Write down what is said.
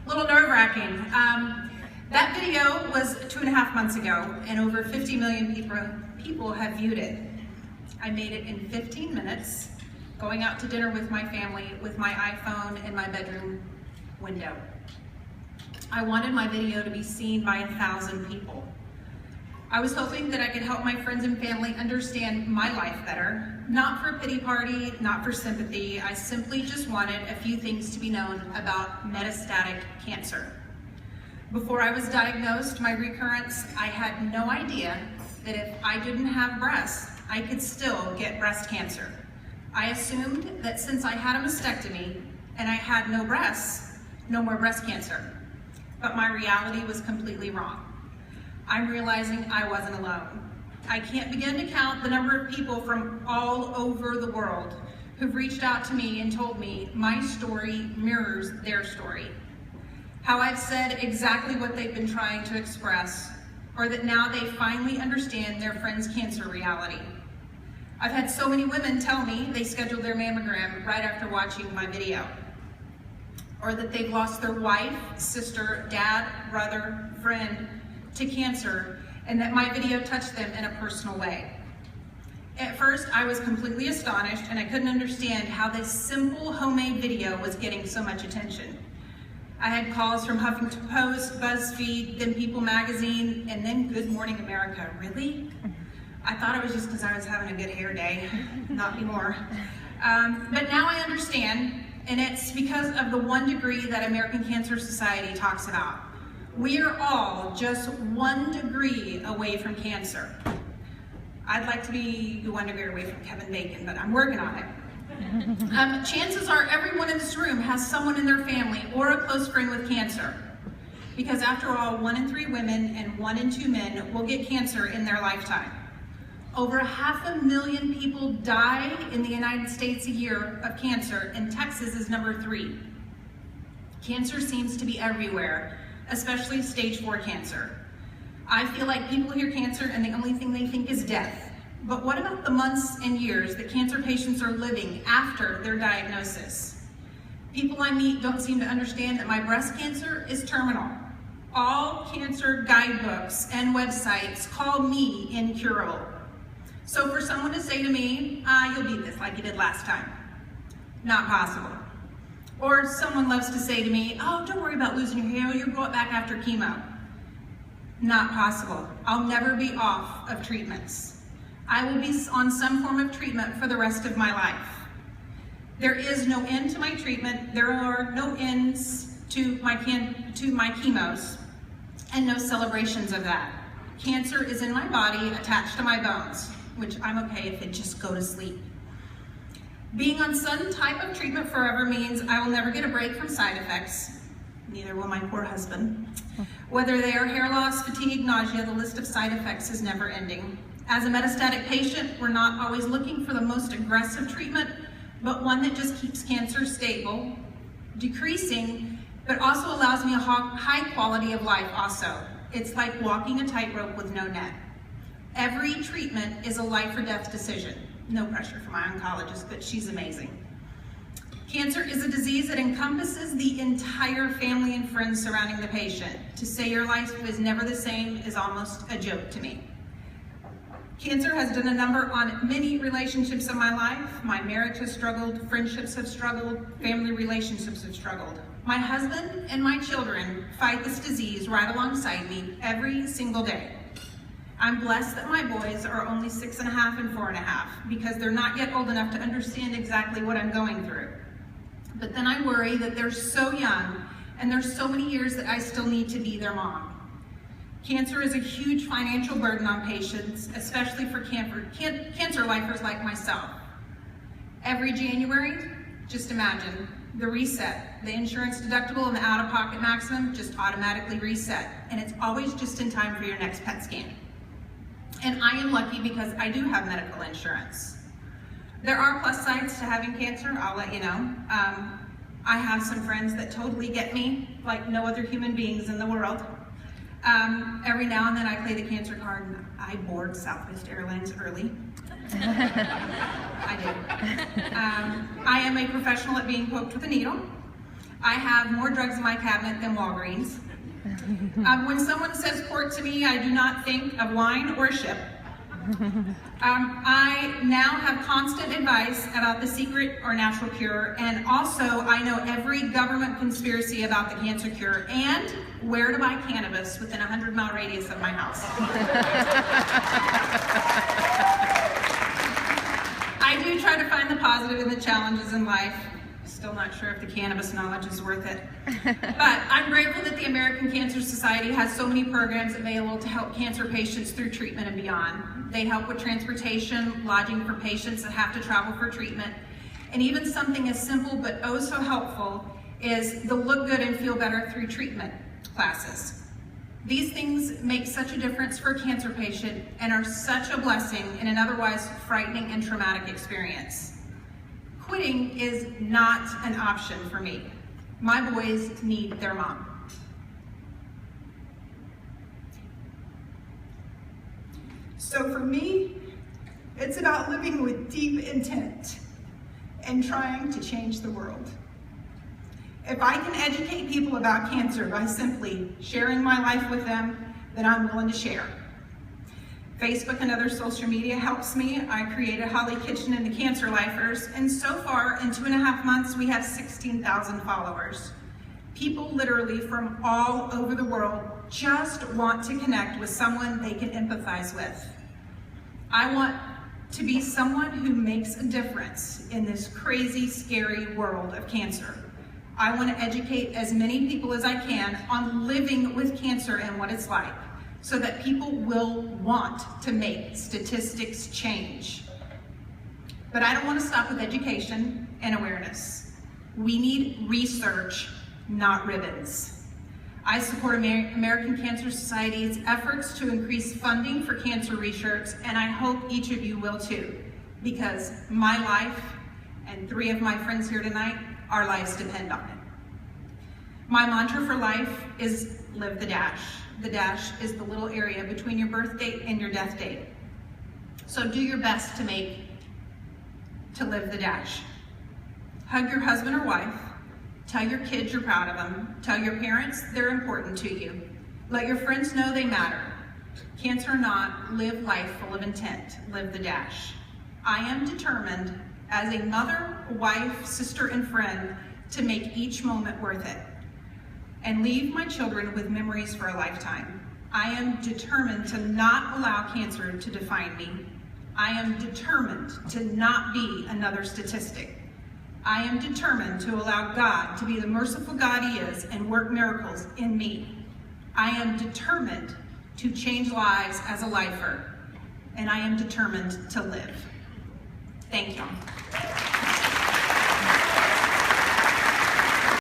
A little nerve-wracking. That video was 2.5 months ago, and over 50 million people have viewed it. I made it in 15 minutes, going out to dinner with my family with my iPhone in my bedroom window. I wanted my video to be seen by 1,000 people. I was hoping that I could help my friends and family understand my life better. Not for a pity party, not for sympathy. I simply just wanted a few things to be known about metastatic cancer. Before I was diagnosed, my recurrence, I had no idea that if I didn't have breasts, I could still get breast cancer. I assumed that since I had a mastectomy and I had no breasts, no more breast cancer. But my reality was completely wrong. I'm realizing I wasn't alone. I can't begin to count the number of people from all over the world who've reached out to me and told me my story mirrors their story. How I've said exactly what they've been trying to express, or that now they finally understand their friend's cancer reality. I've had so many women tell me they scheduled their mammogram right after watching my video, or that they've lost their wife, sister, dad, brother, friend to cancer, and that my video touched them in a personal way. At first, I was completely astonished, and I couldn't understand how this simple homemade video was getting so much attention. I had calls from Huffington Post, BuzzFeed, then People Magazine, and then Good Morning America. Really? I thought it was just because I was having a good hair day, not anymore. But now I understand, and it's because of the 1 degree that American Cancer Society talks about. We are all just 1 degree away from cancer. I'd like to be 1 degree away from Kevin Bacon, but I'm working on it. Chances are everyone in this room has someone in their family or a close friend with cancer. Because after all, 1 in 3 women and 1 in 2 men will get cancer in their lifetime. Over 500,000 people die in the United States a year of cancer, and Texas is number 3. Cancer seems to be everywhere, especially stage 4 cancer. I feel like people hear cancer and the only thing they think is death. But what about the months and years that cancer patients are living after their diagnosis? People I meet don't seem to understand that my breast cancer is terminal. All cancer guidebooks and websites call me incurable. So for someone to say to me, you'll beat this like you did last time, not possible. Or someone loves to say to me, oh, don't worry about losing your hair, you'll grow it back after chemo. Not possible. I'll never be off of treatments. I will be on some form of treatment for the rest of my life. There is no end to my treatment. There are no ends to my chemos, and no celebrations of that. Cancer is in my body, attached to my bones, which I'm okay if it just go to sleep. Being on some type of treatment forever means I will never get a break from side effects. Neither will my poor husband. Whether they are hair loss, fatigue, nausea, the list of side effects is never ending. As a metastatic patient, we're not always looking for the most aggressive treatment, but one that just keeps cancer stable, decreasing, but also allows me a high quality of life also. It's like walking a tightrope with no net. Every treatment is a life or death decision. No pressure from my oncologist, but she's amazing. Cancer is a disease that encompasses the entire family and friends surrounding the patient. To say your life is never the same is almost a joke to me. Cancer has done a number on many relationships in my life. My marriage has struggled, friendships have struggled, family relationships have struggled. My husband and my children fight this disease right alongside me every single day. I'm blessed that my boys are only 6.5 and 4.5 because they're not yet old enough to understand exactly what I'm going through. But then I worry that they're so young and there's so many years that I still need to be their mom. Cancer is a huge financial burden on patients, especially for cancer lifers like myself. Every January, just imagine, the reset, the insurance deductible and the out-of-pocket maximum just automatically reset, and it's always just in time for your next PET scan. And I am lucky because I do have medical insurance. There are plus sides to having cancer, I'll let you know. I have some friends that totally get me, like no other human beings in the world. Every now and then I play the cancer card, and I board Southwest Airlines early. I did. I am a professional at being poked with a needle. I have more drugs in my cabinet than Walgreens. When someone says port to me, I do not think of wine or ship. I now have constant advice about the secret or natural cure, and also I know every government conspiracy about the cancer cure and where to buy cannabis within a 100-mile radius of my house. I do try to find the positive in the challenges in life. Still not sure if the cannabis knowledge is worth it. But I'm grateful that the American Cancer Society has so many programs available to help cancer patients through treatment and beyond. They help with transportation, lodging for patients that have to travel for treatment, and even something as simple but oh so helpful is the Look Good and Feel Better Through Treatment classes. These things make such a difference for a cancer patient and are such a blessing in an otherwise frightening and traumatic experience. Quitting is not an option for me. My boys need their mom. So for me, it's about living with deep intent and trying to change the world. If I can educate people about cancer by simply sharing my life with them, then I'm willing to share. Facebook and other social media helps me. I created Holley Kitchen and the Cancer Lifers, and so far in 2.5 months, we have 16,000 followers. People literally from all over the world just want to connect with someone they can empathize with. I want to be someone who makes a difference in this crazy, scary world of cancer. I want to educate as many people as I can on living with cancer and what it's like, so that people will want to make statistics change. But I don't want to stop with education and awareness. We need research, not ribbons. I support American Cancer Society's efforts to increase funding for cancer research, and I hope each of you will too, because my life and 3 of my friends here tonight, our lives depend on it. My mantra for life is live the dash. The dash is the little area between your birth date and your death date. So do your best to live the dash. Hug your husband or wife. Tell your kids you're proud of them. Tell your parents they're important to you. Let your friends know they matter. Cancer or not, live life full of intent. Live the dash. I am determined as a mother, wife, sister, and friend to make each moment worth it and leave my children with memories for a lifetime. I am determined to not allow cancer to define me. I am determined to not be another statistic. I am determined to allow God to be the merciful God He is and work miracles in me. I am determined to change lives as a lifer, and I am determined to live. Thank you.